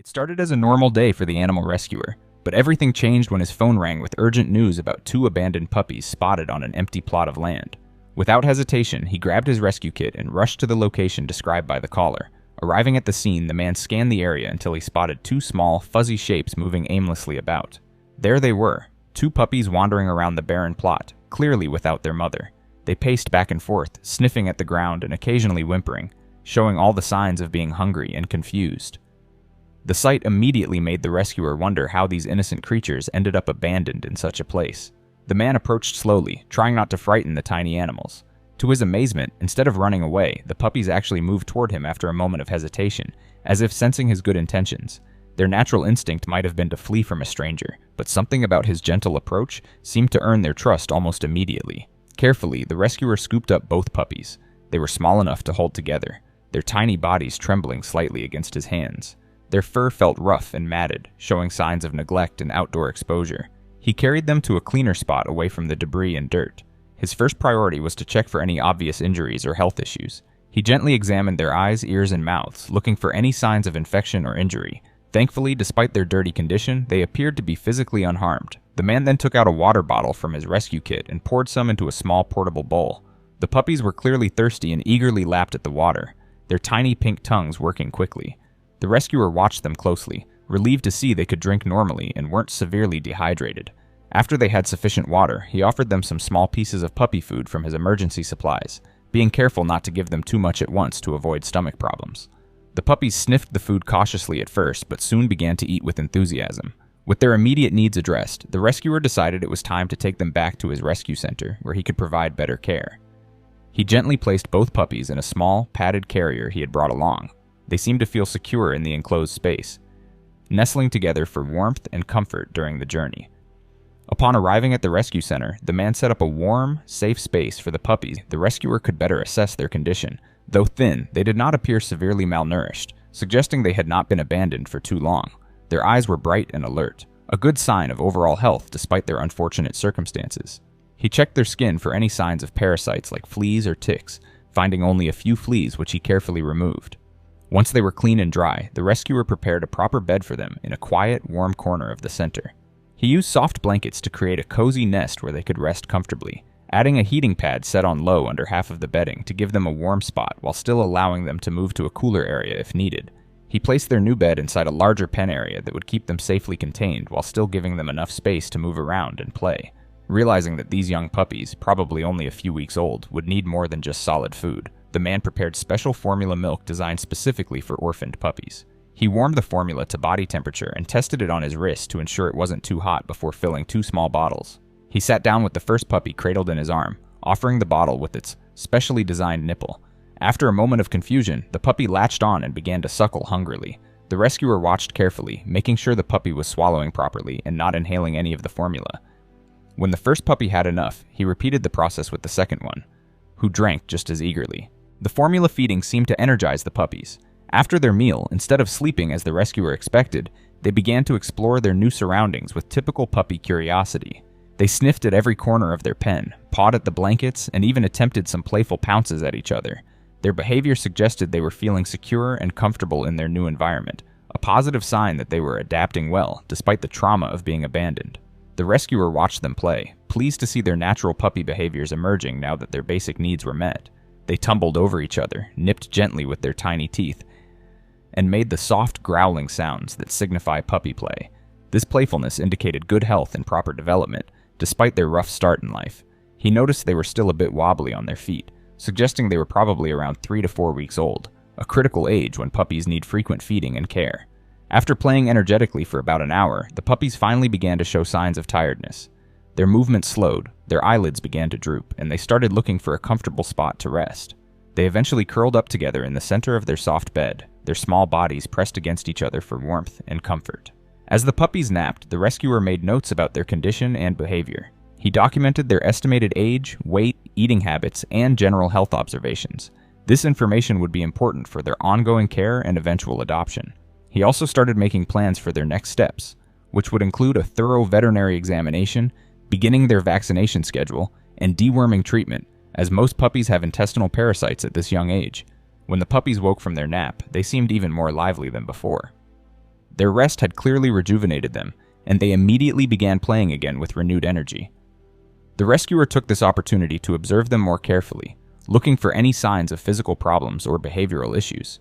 It started as a normal day for the animal rescuer, but everything changed when his phone rang with urgent news about two abandoned puppies spotted on an empty plot of land. Without hesitation, he grabbed his rescue kit and rushed to the location described by the caller. Arriving at the scene, the man scanned the area until he spotted two small, fuzzy shapes moving aimlessly about. There they were, two puppies wandering around the barren plot, clearly without their mother. They paced back and forth, sniffing at the ground and occasionally whimpering, showing all the signs of being hungry and confused. The sight immediately made the rescuer wonder how these innocent creatures ended up abandoned in such a place. The man approached slowly, trying not to frighten the tiny animals. To his amazement, instead of running away, the puppies actually moved toward him after a moment of hesitation, as if sensing his good intentions. Their natural instinct might have been to flee from a stranger, but something about his gentle approach seemed to earn their trust almost immediately. Carefully, the rescuer scooped up both puppies. They were small enough to hold together, their tiny bodies trembling slightly against his hands. Their fur felt rough and matted, showing signs of neglect and outdoor exposure. He carried them to a cleaner spot away from the debris and dirt. His first priority was to check for any obvious injuries or health issues. He gently examined their eyes, ears, and mouths, looking for any signs of infection or injury. Thankfully, despite their dirty condition, they appeared to be physically unharmed. The man then took out a water bottle from his rescue kit and poured some into a small portable bowl. The puppies were clearly thirsty and eagerly lapped at the water, their tiny pink tongues working quickly. The rescuer watched them closely, relieved to see they could drink normally and weren't severely dehydrated. After they had sufficient water, he offered them some small pieces of puppy food from his emergency supplies, being careful not to give them too much at once to avoid stomach problems. The puppies sniffed the food cautiously at first, but soon began to eat with enthusiasm. With their immediate needs addressed, the rescuer decided it was time to take them back to his rescue center, where he could provide better care. He gently placed both puppies in a small, padded carrier he had brought along. They seemed to feel secure in the enclosed space, nestling together for warmth and comfort during the journey. Upon arriving at the rescue center, the man set up a warm, safe space for the puppies. The rescuer could better assess their condition. Though thin, they did not appear severely malnourished, suggesting they had not been abandoned for too long. Their eyes were bright and alert, a good sign of overall health despite their unfortunate circumstances. He checked their skin for any signs of parasites like fleas or ticks, finding only a few fleas which he carefully removed. Once they were clean and dry, the rescuer prepared a proper bed for them in a quiet, warm corner of the center. He used soft blankets to create a cozy nest where they could rest comfortably, adding a heating pad set on low under half of the bedding to give them a warm spot while still allowing them to move to a cooler area if needed. He placed their new bed inside a larger pen area that would keep them safely contained while still giving them enough space to move around and play. Realizing that these young puppies, probably only a few weeks old, would need more than just solid food, the man prepared special formula milk designed specifically for orphaned puppies. He warmed the formula to body temperature and tested it on his wrist to ensure it wasn't too hot before filling 2 small bottles. He sat down with the first puppy cradled in his arm, offering the bottle with its specially designed nipple. After a moment of confusion, the puppy latched on and began to suckle hungrily. The rescuer watched carefully, making sure the puppy was swallowing properly and not inhaling any of the formula. When the first puppy had enough, he repeated the process with the second one, who drank just as eagerly. The formula feeding seemed to energize the puppies. After their meal, instead of sleeping as the rescuer expected, they began to explore their new surroundings with typical puppy curiosity. They sniffed at every corner of their pen, pawed at the blankets, and even attempted some playful pounces at each other. Their behavior suggested they were feeling secure and comfortable in their new environment, a positive sign that they were adapting well despite the trauma of being abandoned. The rescuer watched them play, pleased to see their natural puppy behaviors emerging now that their basic needs were met. They tumbled over each other, nipped gently with their tiny teeth, and made the soft growling sounds that signify puppy play. This playfulness indicated good health and proper development, despite their rough start in life. He noticed they were still a bit wobbly on their feet, suggesting they were probably around 3 to 4 weeks old, a critical age when puppies need frequent feeding and care. After playing energetically for about an hour, the puppies finally began to show signs of tiredness. Their movements slowed, their eyelids began to droop, and they started looking for a comfortable spot to rest. They eventually curled up together in the center of their soft bed, their small bodies pressed against each other for warmth and comfort. As the puppies napped, the rescuer made notes about their condition and behavior. He documented their estimated age, weight, eating habits, and general health observations. This information would be important for their ongoing care and eventual adoption. He also started making plans for their next steps, which would include a thorough veterinary examination, beginning their vaccination schedule, and deworming treatment, as most puppies have intestinal parasites at this young age. When the puppies woke from their nap, they seemed even more lively than before. Their rest had clearly rejuvenated them, and they immediately began playing again with renewed energy. The rescuer took this opportunity to observe them more carefully, looking for any signs of physical problems or behavioral issues.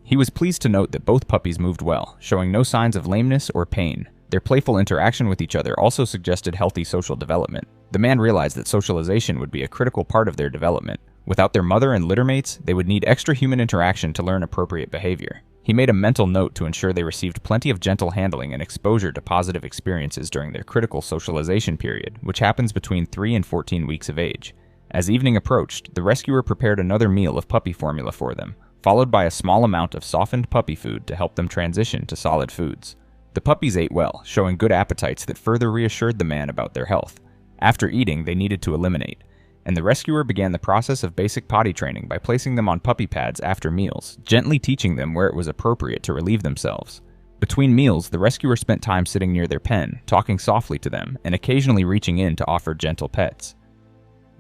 He was pleased to note that both puppies moved well, showing no signs of lameness or pain. Their playful interaction with each other also suggested healthy social development. The man realized that socialization would be a critical part of their development. Without their mother and littermates, they would need extra human interaction to learn appropriate behavior. He made a mental note to ensure they received plenty of gentle handling and exposure to positive experiences during their critical socialization period, which happens between 3 and 14 weeks of age. As evening approached, the rescuer prepared another meal of puppy formula for them, followed by a small amount of softened puppy food to help them transition to solid foods. The puppies ate well, showing good appetites that further reassured the man about their health. After eating, they needed to eliminate, and the rescuer began the process of basic potty training by placing them on puppy pads after meals, gently teaching them where it was appropriate to relieve themselves. Between meals, the rescuer spent time sitting near their pen, talking softly to them, and occasionally reaching in to offer gentle pets.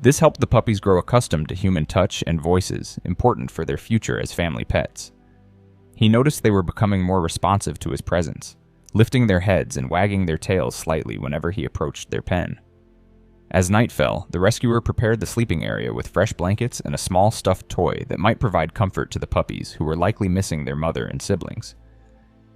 This helped the puppies grow accustomed to human touch and voices, important for their future as family pets. He noticed they were becoming more responsive to his presence, lifting their heads and wagging their tails slightly whenever he approached their pen. As night fell, the rescuer prepared the sleeping area with fresh blankets and a small stuffed toy that might provide comfort to the puppies who were likely missing their mother and siblings.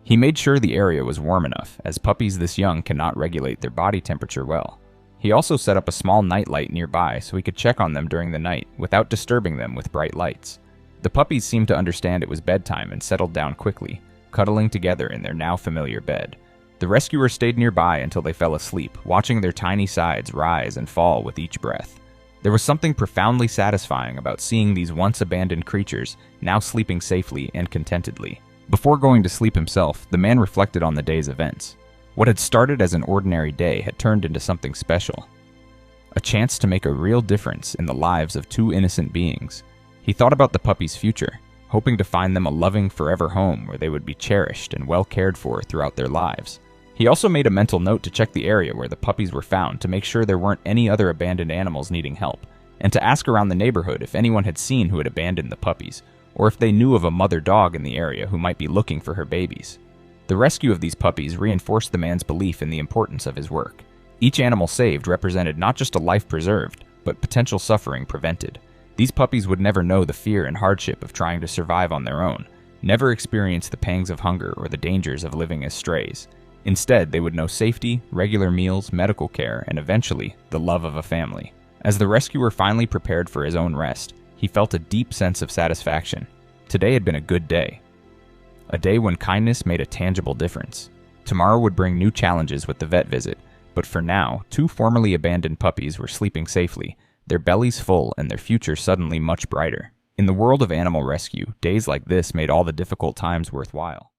He made sure the area was warm enough, as puppies this young cannot regulate their body temperature well. He also set up a small night light nearby so he could check on them during the night without disturbing them with bright lights. The puppies seemed to understand it was bedtime and settled down quickly, cuddling together in their now familiar bed. The rescuer stayed nearby until they fell asleep, watching their tiny sides rise and fall with each breath. There was something profoundly satisfying about seeing these once abandoned creatures now sleeping safely and contentedly. Before going to sleep himself, the man reflected on the day's events. What had started as an ordinary day had turned into something special. A chance to make a real difference in the lives of two innocent beings. He thought about the puppies' future, hoping to find them a loving forever home where they would be cherished and well cared for throughout their lives. He also made a mental note to check the area where the puppies were found to make sure there weren't any other abandoned animals needing help, and to ask around the neighborhood if anyone had seen who had abandoned the puppies, or if they knew of a mother dog in the area who might be looking for her babies. The rescue of these puppies reinforced the man's belief in the importance of his work. Each animal saved represented not just a life preserved, but potential suffering prevented. These puppies would never know the fear and hardship of trying to survive on their own, never experience the pangs of hunger or the dangers of living as strays. Instead, they would know safety, regular meals, medical care, and eventually, the love of a family. As the rescuer finally prepared for his own rest, he felt a deep sense of satisfaction. Today had been a good day. A day when kindness made a tangible difference. Tomorrow would bring new challenges with the vet visit, but for now, two formerly abandoned puppies were sleeping safely, their bellies full and their future suddenly much brighter. In the world of animal rescue, days like this made all the difficult times worthwhile.